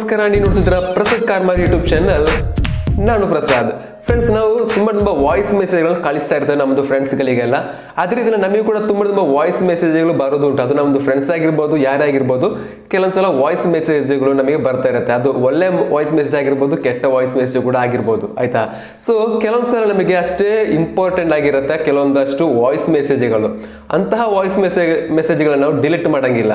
ನಮಸ್ಕಾರ, ನೀವು ನೋಡ್ತಿದ್ದೀರಾ ಪ್ರಸಾದ್ ಕಾರ್ಮಾರ್ ಯೂಟ್ಯೂಬ್ ಚಾನಲ್. ನಾನು ಪ್ರಸಾದ್. ಫ್ರೆಂಡ್ಸ್, ನಾವು ತುಂಬ ವಾಯ್ಸ್ ಮೆಸೇಜ್ಗಳನ್ನು ಕಳಿಸ್ತಾ ಇರ್ತೇವೆ ನಮ್ಮದು ಫ್ರೆಂಡ್ಸ್ಗಳಿಗೆಲ್ಲ. ಅದೇ ರೀತಿ ನಮಗೆ ಕೂಡ ತುಂಬ ವಾಯ್ಸ್ ಮೆಸೇಜ್ಗಳು ಬರೋದು ಉಂಟು. ಅದು ನಮ್ಮದು ಫ್ರೆಂಡ್ಸ್ ಆಗಿರ್ಬೋದು, ಯಾರೇ ಆಗಿರ್ಬೋದು, ಕೆಲವೊಂದ್ಸಲ ವಾಯ್ಸ್ ಮೆಸೇಜ್ಗಳು ನಮಗೆ ಬರ್ತಾ ಇರುತ್ತೆ. ಅದು ಒಳ್ಳೆ ವಾಯ್ಸ್ ಮೆಸೇಜ್ ಆಗಿರ್ಬೋದು, ಕೆಟ್ಟ ವಾಯ್ಸ್ ಮೆಸೇಜ್ ಕೂಡ ಆಗಿರ್ಬೋದು, ಆಯ್ತಾ. ಸೊ ಕೆಲವೊಂದ್ಸಲ ನಮಗೆ ಅಷ್ಟೇ ಇಂಪಾರ್ಟೆಂಟ್ ಆಗಿರುತ್ತೆ ಕೆಲವೊಂದಷ್ಟು ವಾಯ್ಸ್ ಮೆಸೇಜ್ಗಳು. ಅಂತಹ ವಾಯ್ಸ್ ಮೆಸೇಜ್ಗಳನ್ನ ನಾವು ಡಿಲೀಟ್ ಮಾಡಂಗಿಲ್ಲ,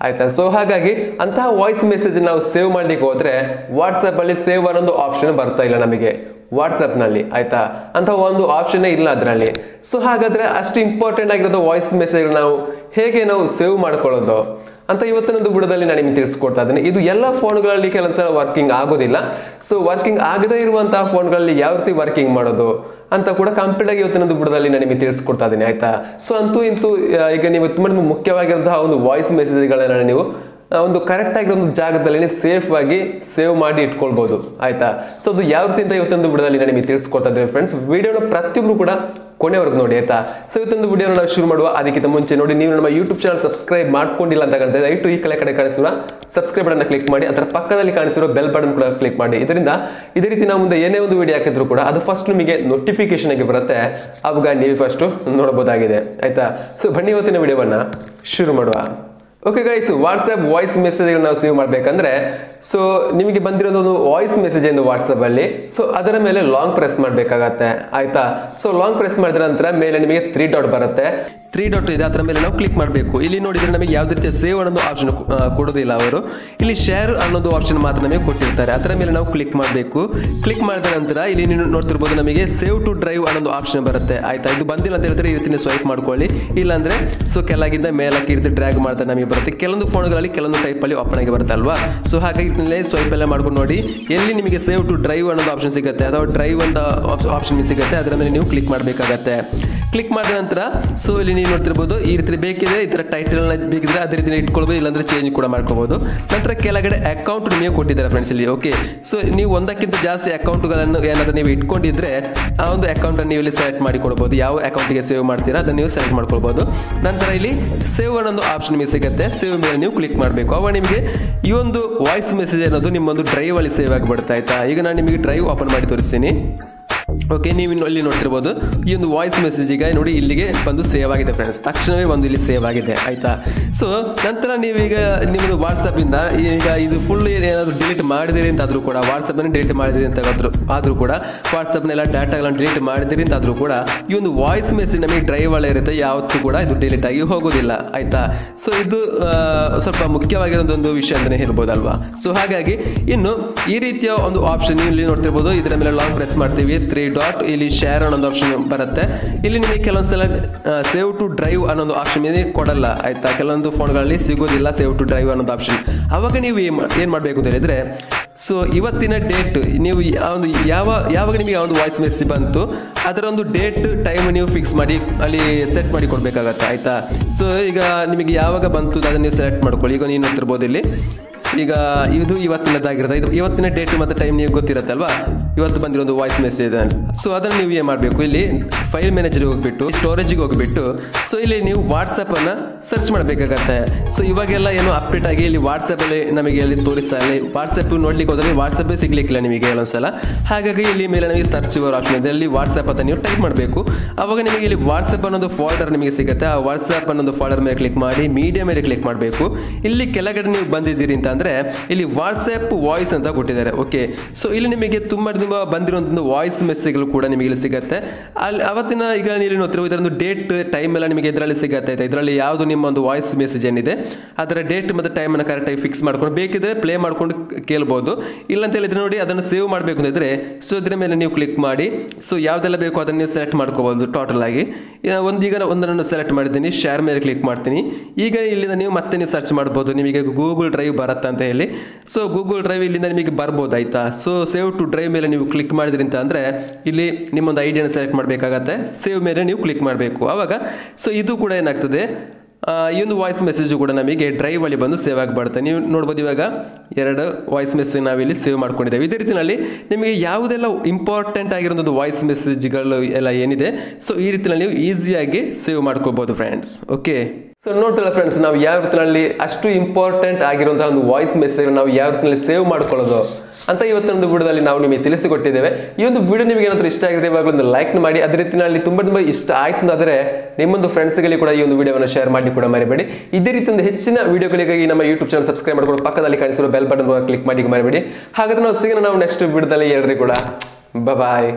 ಆಯ್ತಾ. ಸೊ ಹಾಗಾಗಿ ಅಂತಹ ವಾಯ್ಸ್ ಮೆಸೇಜ್ ನಾವು ಸೇವ್ ಮಾಡ್ಲಿಕ್ಕೆ ಹೋದ್ರೆ ವಾಟ್ಸಪ್ ಅಲ್ಲಿ ಸೇವ್ ಅನ್ನೋ ಆಪ್ಷನ್ ಬರ್ತಾ ಇಲ್ಲ ನಮಗೆ ವಾಟ್ಸಪ್ ನಲ್ಲಿ, ಆಯ್ತಾ. ಅಂತ ಒಂದು ಆಪ್ಷನ್ ಇಲ್ಲ ಅದರಲ್ಲಿ. ಸೊ ಹಾಗಾದ್ರೆ ಅಷ್ಟು ಇಂಪಾರ್ಟೆಂಟ್ ಆಗಿರೋದು ವಾಯ್ಸ್ ಮೆಸೇಜ್ ನಾವು ಹೇಗೆ ನಾವು ಸೇವ್ ಮಾಡ್ಕೊಳ್ಳೋದು ಅಂತ ಇವತ್ತಿನೊಂದು ವಿಡಿಯೋದಲ್ಲಿ ನಾನು ನಿಮಗೆ ತಿಳಿಸ್ಕೊಡ್ತಾ ಇದ್ದೇನೆ. ಇದು ಎಲ್ಲ ಫೋನ್ಗಳಲ್ಲಿ ಕೆಲವೊಂದ್ಸಲ ವರ್ಕಿಂಗ್ ಆಗೋದಿಲ್ಲ. ಸೊ ವರ್ಕಿಂಗ್ ಆಗದೇ ಇರುವಂತಹ ಫೋನ್ಗಳಲ್ಲಿ ಯಾವ ರೀತಿ ವರ್ಕಿಂಗ್ ಮಾಡೋದು ಅಂತ ಕೂಡ ಕಂಪ್ಲೀಟ್ ಆಗಿ ಇವತ್ತಿನೊಂದು ವಿಡಿಯೋದಲ್ಲಿ ನಾನು ನಿಮಗೆ ತಿಳಿಸ್ಕೊಡ್ತಾ ಇದ್ದೀನಿ, ಆಯ್ತಾ. ಸೊ ಅಂತೂ ಇಂತೂ ಈಗ ನೀವು ತುಂಬಾ ಮುಖ್ಯವಾಗಿರುವಂತಹ ಒಂದು ವಾಯ್ಸ್ ಮೆಸೇಜ್ಗಳನ್ನ ನೀವು ಒಂದು ಕರೆಕ್ಟ್ ಆಗಿರೋ ಒಂದು ಜಾಗದಲ್ಲಿ ಸೇಫ್ ಆಗಿ ಸೇವ್ ಮಾಡಿ ಇಟ್ಕೊಳ್ಬಹುದು, ಆಯ್ತಾ. ಸೊ ಅದು ಯಾವ ರೀತಿ ಅಂತ ಇವತ್ತೊಂದು ವಿಡಿಯೋದಲ್ಲಿ ನಾನು ನಿಮಗೆ ತಿಳಿಸ್ಕೊಡ್ತಾ ಇದ್ದೀನಿ ಫ್ರೆಂಡ್ಸ್. ವಿಡಿಯೋನ ಪ್ರತಿಯೊಬ್ಬರು ಕೂಡ ಕೊನೆವರೆಗೂ ನೋಡಿ, ಆಯ್ತಾ. ಸೊ ಇವತ್ತೊಂದು ವಿಡಿಯೋನ ನಾವು ಶುರು ಮಾಡುವ. ಅದಕ್ಕಿಂತ ಮುಂಚೆ ನೋಡಿ, ನೀವು ನಮ್ಮ ಯೂಟ್ಯೂಬ್ ಚಾನಲ್ ಸಬ್ಸ್ಕ್ರೈಬ್ ಮಾಡ್ಕೊಂಡಿಲ್ಲ ಅಂತ ಕಾಣ್ತಾ ದಯವಿಟ್ಟು ಈ ಕಡೆ ಕಾಣಿಸಿರುವ ಸಬ್ಸ್ಕ್ರೈಬ್ ಬಟನ್ ಕ್ಲಿಕ್ ಮಾಡಿ, ಅದರ ಪಕ್ಕದಲ್ಲಿ ಕಾಣಿಸಿರೋ ಬೆಲ್ ಬಟನ್ ಕೂಡ ಕ್ಲಿಕ್ ಮಾಡಿ. ಇದರಿಂದ ಇದೇ ರೀತಿ ನಾವು ಮುಂದೆ ಏನೇ ಒಂದು ವಿಡಿಯೋ ಹಾಕಿದ್ರು ಕೂಡ ಅದು ಫಸ್ಟ್ ನಿಮಗೆ ನೋಟಿಫಿಕೇಶನ್ ಆಗಿ ಬರುತ್ತೆ, ಅವಾಗ ನೀವು ಫಸ್ಟ್ ನೋಡಬಹುದಾಗಿದೆ, ಆಯ್ತಾ. ಸೊ ಬನ್ನಿ ಇವತ್ತಿನ ವಿಡಿಯೋವನ್ನ ಶುರು ಮಾಡುವ. Okay guys, WhatsApp voice message ನಾವು ಸೇವ್ ಮಾಡ್ಬೇಕಂದ್ರೆ ಸೊ ನಿಮಗೆ ಬಂದಿರೋದು ಒಂದು ವಾಯ್ಸ್ ಮೆಸೇಜ್ ಎಂದು ವಾಟ್ಸಪ್ ಅಲ್ಲಿ. ಸೊ ಅದರ ಮೇಲೆ ಲಾಂಗ್ ಪ್ರೆಸ್ ಮಾಡ್ಬೇಕಾಗತ್ತೆ, ಆಯ್ತಾ. ಸೊ ಲಾಂಗ್ ಪ್ರೆಸ್ ಮಾಡಿದ ನಂತರ ಮೇಲೆ ನಿಮಗೆ 3 ಡಾಟ್ ಬರುತ್ತೆ. 3 ಡಾಟ್ ಇದೆ, ಅದರ ಮೇಲೆ ನಾವು ಕ್ಲಿಕ್ ಮಾಡಬೇಕು. ಇಲ್ಲಿ ನೋಡಿದ್ರೆ ನಮಗೆ ಯಾವುದೇ ರೀತಿಯ ಸೇವ್ ಅನ್ನೋದು ಆಪ್ಷನ್ ಕೊಡೋದಿಲ್ಲ ಅವರು. ಇಲ್ಲಿ ಶೇರ್ ಅನ್ನೋದು ಆಪ್ಷನ್ ಮಾತ್ರ ನಮಗೆ ಕೊಟ್ಟಿರ್ತಾರೆ. ಅದರ ಮೇಲೆ ನಾವು ಕ್ಲಿಕ್ ಮಾಡಬೇಕು. ಕ್ಲಿಕ್ ಮಾಡಿದ ನಂತರ ಇಲ್ಲಿ ನೀವು ನೋಡ್ತಿರ್ಬೋದು ನಮಗೆ ಸೇವ್ ಟು ಡ್ರೈವ್ ಅನ್ನೋದು ಆಪ್ಷನ್ ಬರುತ್ತೆ, ಆಯ್ತಾ. ಇದು ಬಂದಿಲ್ಲ ಅಂತ ಹೇಳಿದ್ರೆ ಈ ರೀತಿ ಸ್ವೈಪ್ ಮಾಡ್ಕೊಳ್ಳಿ, ಇಲ್ಲಾಂದ್ರೆ ಸೊ ಕೆಳಗಿಂದ ಮೇಲಕ್ಕೆ ಈ ರೀತಿ ಡ್ರ್ಯಾಗ್ ಮಾಡ್ತಾ ನಮಗೆ ಬರುತ್ತೆ. ಕೆಲವೊಂದು ಫೋನ್ಗಳಲ್ಲಿ ಕೆಲವೊಂದು ಟೈಪ್ ಅಲ್ಲಿ ಓಪನ್ ಆಗಿ ಬರುತ್ತೆ ಅಲ್ವಾ. ಸೊ ಹಾಗಾಗಿ ಸ್ವೈಪ್ ಎಲ್ಲ ಮಾಡ್ಕೊಂಡು ನೋಡಿ, ಎಲ್ಲಿ ನಿಮಗೆ ಸೇವ್ ಟು ಡ್ರೈವ್ ಅನ್ನೋದು ಆಪ್ಷನ್ ಸಿಗುತ್ತೆ ಅಥವಾ ಡ್ರೈವ್ ಅಂತ ಆಪ್ಷನ್ ಸಿಗುತ್ತೆ, ಅದರ ಮೇಲೆ ನೀವು ಕ್ಲಿಕ್ ಮಾಡಬೇಕಾಗತ್ತೆ. ಕ್ಲಿಕ್ ಮಾಡಿದ ನಂತರ ಸೊ ಇಲ್ಲಿ ನೀವು ನೋಡ್ತಿರ್ಬೋದು ಈ ರೀತಿ ಬೇಕಿದೆ, ಈ ತರ ಟೈಟಲ್ ಬೇಕಿದ್ರೆ ಅದೇ ರೀತಿ ಇಟ್ಕೊಳ್ಬೋದು, ಇಲ್ಲಾಂದ್ರೆ ಚೇಂಜ್ ಕೂಡ ಮಾಡ್ಕೋಬಹುದು. ನಂತರ ಕೆಳಗಡೆ ಅಕೌಂಟ್ ನಿಮಗೆ ಕೊಟ್ಟಿದ್ದಾರೆ ಫ್ರೆಂಡ್ಸ್ ಇಲ್ಲಿ, ಓಕೆ. ಸೊ ನೀವು ಒಂದಕ್ಕಿಂತ ಜಾಸ್ತಿ ಅಕೌಂಟ್ಗಳನ್ನು ಏನಾದರೂ ನೀವು ಇಟ್ಕೊಂಡಿದ್ರೆ ಆ ಒಂದು ಅಕೌಂಟ್ ಅನ್ನು ನೀವು ಇಲ್ಲಿ ಸೆಲೆಕ್ಟ್ ಮಾಡಿ ಕೊಡಬಹುದು. ಯಾವ ಅಕೌಂಟ್ಗೆ ಸೇವ್ ಮಾಡ್ತೀರಾ ಅದನ್ನು ನೀವು ಸೆಲೆಕ್ಟ್ ಮಾಡ್ಕೊಳ್ಬಹುದು. ನಂತರ ಇಲ್ಲಿ ಸೇವ್ ಅನ್ನೋ ಆಪ್ಷನ್ ನಿಮಗೆ ಸಿಗುತ್ತೆ, ಸೇವ್ ಮೇಲೆ ನೀವು ಕ್ಲಿಕ್ ಮಾಡಬೇಕು. ಅವಾಗ ನಿಮಗೆ ಈ ಒಂದು ವಾಯ್ಸ್ ಮೆಸೇಜ್ ಅನ್ನೋದು ನಿಮ್ಮೊಂದು ಡ್ರೈವ್ ಅಲ್ಲಿ ಸೇವ್ ಆಗಿಬಿಡುತ್ತೆ, ಆಯ್ತಾ. ಈಗ ನಾನು ನಿಮಗೆ ಡ್ರೈವ್ ಓಪನ್ ಮಾಡಿ ತೋರಿಸ್ತೀನಿ. ಓಕೆ, ನೀವು ಇಲ್ಲಿ ನೋಡ್ತಿರ್ಬೋದು ಈ ಒಂದು ವಾಯ್ಸ್ ಮೆಸೇಜ್ ಈಗ ನೋಡಿ ಇಲ್ಲಿಗೆ ಬಂದು ಸೇವ್ ಆಗಿದೆ ಫ್ರೆಂಡ್ಸ್, ತಕ್ಷಣವೇ ಒಂದು ಇಲ್ಲಿ ಸೇವ್ ಆಗಿದೆ, ಆಯ್ತಾ. ಸೊ ನಂತರ ನೀವೀಗ ನಿಮ್ಮದು ವಾಟ್ಸಪ್ ಇಂದ ಈಗ ಇದು ಫುಲ್ ಏನಾದರೂ ಡಿಲೀಟ್ ಮಾಡಿದಿರಿ ಅಂತಾದ್ರೂ ಕೂಡ, ವಾಟ್ಸಪ್ ಅನ್ನು ಡಿಲೀಟ್ ಮಾಡಿದಿರಿ ಅಂತ ಆದ್ರೂ ಕೂಡ, ವಾಟ್ಸಪ್ನೆಲ್ಲ ಡಾಟಾಗಳನ್ನು ಡಿಲೀಟ್ ಮಾಡಿದಿರಿ ಅಂತಾದ್ರೂ ಕೂಡ ಈ ಒಂದು ವಾಯ್ಸ್ ಮೆಸೇಜ್ ನಮಗೆ ಡ್ರೈವ್ ಅಲ್ಲೇ ಇರುತ್ತೆ, ಯಾವತ್ತೂ ಕೂಡ ಇದು ಡಿಲೀಟ್ ಆಗಿ ಹೋಗೋದಿಲ್ಲ, ಆಯ್ತಾ. ಸೊ ಇದು ಸ್ವಲ್ಪ ಮುಖ್ಯವಾಗಿರೋ ಒಂದು ವಿಷಯ ಅಂತಾನೆ ಹೇಳ್ಬೋದಲ್ವಾ. ಸೊ ಹಾಗಾಗಿ ಇನ್ನು ಈ ರೀತಿಯ ಒಂದು ಆಪ್ಷನ್ ಇಲ್ಲಿ ನೋಡ್ತಿರ್ಬೋದು, ಇದರ ಮೇಲೆ ಲಾಂಗ್ ಪ್ರೆಸ್ ಮಾಡ್ತೀವಿ, 3 ಡಾಟ್, ಇಲ್ಲಿ ಶೇರ್ ಅನ್ನೋ ಆಪ್ಷನ್ ಬರುತ್ತೆ. ಇಲ್ಲಿ ನಿಮಗೆ ಕೆಲವೊಂದ್ಸಲ ಸೇವ್ ಟು ಡ್ರೈವ್ ಅನ್ನೋ ಆಪ್ಷನ್ ಮೇಲೆ ಕೊಡಲ್ಲ, ಆಯ್ತಾ. ಕೆಲವೊಂದು ಫೋನ್ಗಳಲ್ಲಿ ಸಿಗೋದಿಲ್ಲ ಸೇವ್ ಟು ಡ್ರೈವ್ ಅನ್ನೋದು ಆಪ್ಷನ್. ಅವಾಗ ನೀವು ಏನ್ ಮಾಡಬೇಕು ಅಂತ ಹೇಳಿದ್ರೆ, ಸೊ ಇವತ್ತಿನ ಡೇಟ್ ನೀವು ಯಾವಾಗ ನಿಮಗೆ ಒಂದು ವಾಯ್ಸ್ ಮೆಸೇಜ್ ಬಂತು ಅದರ ಒಂದು ಡೇಟ್ ಟೈಮ್ ನೀವು ಫಿಕ್ಸ್ ಮಾಡಿ ಅಲ್ಲಿ ಸೆಟ್ ಮಾಡಿ ಕೊಡ್ಬೇಕಾಗತ್ತೆ, ಆಯ್ತಾ. ಸೊ ಈಗ ನಿಮಗೆ ಯಾವಾಗ ಬಂತು ಅದನ್ನು ನೀವು ಸೆಲೆಕ್ಟ್ ಮಾಡ್ಕೊಳ್ಳಿ. ಈಗ ನೀವು ನೋಡ್ತಿರ್ಬೋದು ಇಲ್ಲಿ ಈಗ ಇದು ಇವತ್ತಿನದಾಗಿರುತ್ತೆ, ಇದು ಇವತ್ತಿನ ಡೇಟ್ ಮತ್ತು ಟೈಮ್ ನೀವು ಗೊತ್ತಿರುತ್ತೆ ಅಲ್ವಾ, ಇವತ್ತು ಬಂದಿರೋ ಒಂದು ವಾಯ್ಸ್ ಮೆಸೇಜ್. ಸೊ ಅದನ್ನು ನೀವು ಏನು ಮಾಡಬೇಕು, ಇಲ್ಲಿ ಫೈಲ್ ಮ್ಯಾನೇಜರ್ಗೆ ಹೋಗ್ಬಿಟ್ಟು ಸ್ಟೋರೇಜಿಗೆ ಹೋಗ್ಬಿಟ್ಟು ಸೊ ಇಲ್ಲಿ ನೀವು ವಾಟ್ಸಪ್ ಅನ್ನ ಸರ್ಚ್ ಮಾಡಬೇಕಾಗತ್ತೆ. ಸೊ ಇವಾಗೆಲ್ಲ ಏನು ಅಪ್ಡೇಟ್ ಆಗಿ ಇಲ್ಲಿ ವಾಟ್ಸಪ್ ಅಲ್ಲಿ ನಮಗೆ ಅಲ್ಲಿ ತೋರಿಸಲ್ಲ, ವಾಟ್ಸಪ್ ನೋಡ್ಲಿಕ್ಕೆ ಹೋದ್ರೆ ವಾಟ್ಸಪ್ ಸಿಗ್ಲಿಕ್ಕಿಲ್ಲ ನಿಮಗೆ ಕೆಲವೊಂದ್ಸಲ. ಹಾಗಾಗಿ ಇಲ್ಲಿ ಮೇಲೆ ನಮಗೆ ಸರ್ಚ್ ಆಪ್ಷನ್ ಇದೆ, ಅಲ್ಲಿ ವಾಟ್ಸಪ್ ಅಂತ ನೀವು ಟೈಪ್ ಮಾಡಬೇಕು. ಅವಾಗ ನಿಮಗೆ ಇಲ್ಲಿ ವಾಟ್ಸಪ್ ಅನ್ನೋದು ಫೋಲ್ಡರ್ ನಿಮಗೆ ಸಿಗುತ್ತೆ. ಆ ವಾಟ್ಸಪ್ ಅನ್ನೋದು ಫೋಲ್ಡರ್ ಮೇಲೆ ಕ್ಲಿಕ್ ಮಾಡಿ ಮೀಡಿಯಾ ಮೇಲೆ ಕ್ಲಿಕ್ ಮಾಡಬೇಕು. ಇಲ್ಲಿ ಕೆಳಗಡೆ ನೀವು ಬಂದಿದ್ದೀರಿ ಅಂತ ಅಂದ್ರೆ ಇಲ್ಲಿ ವಾಟ್ಸಪ್ ವಾಯ್ಸ್ ಅಂತ ಕೊಟ್ಟಿದ್ದಾರೆ, ಓಕೆ. ಸೊ ಇಲ್ಲಿ ನಿಮಗೆ ತುಂಬಾ ಬಂದಿರುವಂತಹ ವಾಯ್ಸ್ ಮೆಸೇಜ್ಗಳು ಕೂಡ ನಿಮಗೆ ಇಲ್ಲಿ ಸಿಗುತ್ತೆ. ಅಲ್ಲಿ ಅವತ್ತಿನ ಈಗ ನೀವು ನೋಡ್ತಿರೋ ಇದರೊಂದು ಡೇಟ್ ಟೈಮ್ ಎಲ್ಲ ನಿಮಗೆ ಇದರಲ್ಲಿ ಸಿಗುತ್ತೆ, ಇದರಲ್ಲಿ ಯಾವುದು ನಿಮ್ಮ ಒಂದು ವಾಯ್ಸ್ ಮೆಸೇಜ್ ಏನಿದೆ ಅದರ ಡೇಟ್ ಮತ್ತು ಟೈಮ್ ಅನ್ನು ಕರೆಕ್ಟ್ ಆಗಿ ಫಿಕ್ಸ್ ಮಾಡ್ಕೊಂಡು ಬೇಕಿದ್ರೆ ಪ್ಲೇ ಮಾಡ್ಕೊಂಡು ಕೇಳ್ಬೋದು. ಇಲ್ಲ ಅಂತ ಹೇಳಿದ್ರೆ ನೋಡಿ ಅದನ್ನು ಸೇವ್ ಮಾಡಬೇಕು ಅಂತಿದ್ರೆ ಸೊ ಇದರ ಮೇಲೆ ನೀವು ಕ್ಲಿಕ್ ಮಾಡಿ ಸೊ ಯಾವ್ದೆಲ್ಲ ಬೇಕು ಅದನ್ನು ನೀವು ಸೆಲೆಕ್ಟ್ ಮಾಡ್ಕೋಬಹುದು ಟೋಟಲ್ ಆಗಿ. ಈಗ ಒಂದನ್ನು ಸೆಲೆಕ್ಟ್ ಮಾಡಿದ್ದೀನಿ, ಶೇರ್ ಮೇಲೆ ಕ್ಲಿಕ್ ಮಾಡ್ತೀನಿ. ಈಗ ಇಲ್ಲಿಂದ ನೀವು ಮತ್ತೆ ನೀವು ಸರ್ಚ್ ಮಾಡ್ಬೋದು, ನಿಮಗೆ ಗೂಗಲ್ ಡ್ರೈವ್ ಬರುತ್ತೆ ಅಂತ ಹೇಳಿ. ಸೊ ಗೂಗಲ್ ಡ್ರೈವ್ ಇಲ್ಲಿಂದ ನಿಮಗೆ ಬರ್ಬೋದು, ಆಯ್ತಾ. ಸೊ ಸೇವ್ ಟು ಡ್ರೈವ್ ಮೇಲೆ ನೀವು ಕ್ಲಿಕ್ ಮಾಡಿದ್ರಿ ಅಂತ ಅಂದ್ರೆ ಇಲ್ಲಿ ನಿಮ್ಮೊಂದು ಐಡಿಯಾನ ಸೆಲೆಕ್ಟ್ ಮಾಡಬೇಕಾಗತ್ತೆ, ಸೇವ್ ಮೇಲೆ ನೀವು ಕ್ಲಿಕ್ ಮಾಡಬೇಕು. ಅವಾಗ ಸೊ ಇದು ಕೂಡ ಏನಾಗ್ತದೆ ಈ ಒಂದು ವಾಯ್ಸ್ ಮೆಸೇಜ್ ಕೂಡ ನಮಗೆ ಡ್ರೈವ್ ಅಲ್ಲಿ ಬಂದು ಸೇವ್ ಆಗಿಬಿಡುತ್ತೆ. ನೀವು ನೋಡ್ಬೋದು ಇವಾಗ 2 ವಾಯ್ಸ್ ಮೆಸೇಜ್ ನಾವಿಲ್ಲಿ ಸೇವ್ ಮಾಡ್ಕೊಂಡಿದ್ದೇವೆ. ಇದೇ ರೀತಿಯಲ್ಲಿ ನಿಮಗೆ ಯಾವುದೆಲ್ಲ ಇಂಪಾರ್ಟೆಂಟ್ ಆಗಿರೋದು ವಾಯ್ಸ್ ಮೆಸೇಜ್ಗಳು ಎಲ್ಲ ಏನಿದೆ, ಸೊ ಈ ರೀತಿಯಲ್ಲಿ ನೀವು ಈಸಿಯಾಗಿ ಸೇವ್ ಮಾಡ್ಕೋಬಹುದು ಫ್ರೆಂಡ್ಸ್. ಓಕೆ, ಸೊ ನೋಡ್ತಿಲ್ಲ ಫ್ರೆಂಡ್ಸ್, ನಾವು ಯಾವ ರೀತಿಯಲ್ಲಿ ಅಷ್ಟು ಇಂಪಾರ್ಟೆಂಟ್ ಆಗಿರುವಂತಹ ಒಂದು ವಾಯ್ಸ್ ಮೆಸೇಜ್ ನಾವು ಯಾವ ರೀತಿಯಲ್ಲಿ ಸೇವ್ ಮಾಡ್ಕೊಳ್ಳೋದು ಅಂತ ಇವತ್ತಿನ ಒಂದು ವಿಡಿಯೋದಲ್ಲಿ ನಾವು ನಿಮಗೆ ತಿಳಿಸಿಕೊಟ್ಟಿದ್ದೇವೆ. ಈ ಒಂದು ವಿಡಿಯೋ ನಿಮಗೆ ಏನಾದರೂ ಇಷ್ಟ ಆಗಿದೆ ಇವಾಗ ಒಂದು ಲೈಕ್ ಮಾಡಿ. ಅದೇ ರೀತಿಯಲ್ಲಿ ತುಂಬ ಇಷ್ಟ ಆಯ್ತು ಅಂದರೆ ನಿಮ್ಮೊಂದು ಫ್ರೆಂಡ್ಸ್ಗಳಿಗೆ ಕೂಡ ಈ ಒಂದು ವಿಡಿಯೋವನ್ನು ಶೇರ್ ಮಾಡಿ ಕೂಡ ಮರಿಬೇಡಿ. ಇದೇ ರೀತಿಯಿಂದ ಹೆಚ್ಚಿನ ವಿಡಿಯೋಗಳಿಗಾಗಿ ನಮ್ಮ ಯೂಟ್ಯೂಬ್ ಚಾನಲ್ ಸಬ್ಸ್ಕ್ರೈಬ್ ಮಾಡ್ಕೊಂಡು ಪಕ್ಕದಲ್ಲಿ ಕಾಣಿಸಿರೋ ಬೆಲ್ ಬಟನ್ ಕ್ಲಿಕ್ ಮಾಡಿ ಮರಿಬೇಡಿ. ಹಾಗಾದ್ರೆ ನಾವು ಸಿಗೋಣ ನಾವು ನೆಕ್ಸ್ಟ್ ವಿಡಿಯೋದಲ್ಲಿ. ಎಲ್ಲರಿಗೂ ಕೂಡ ಬಾಯ್.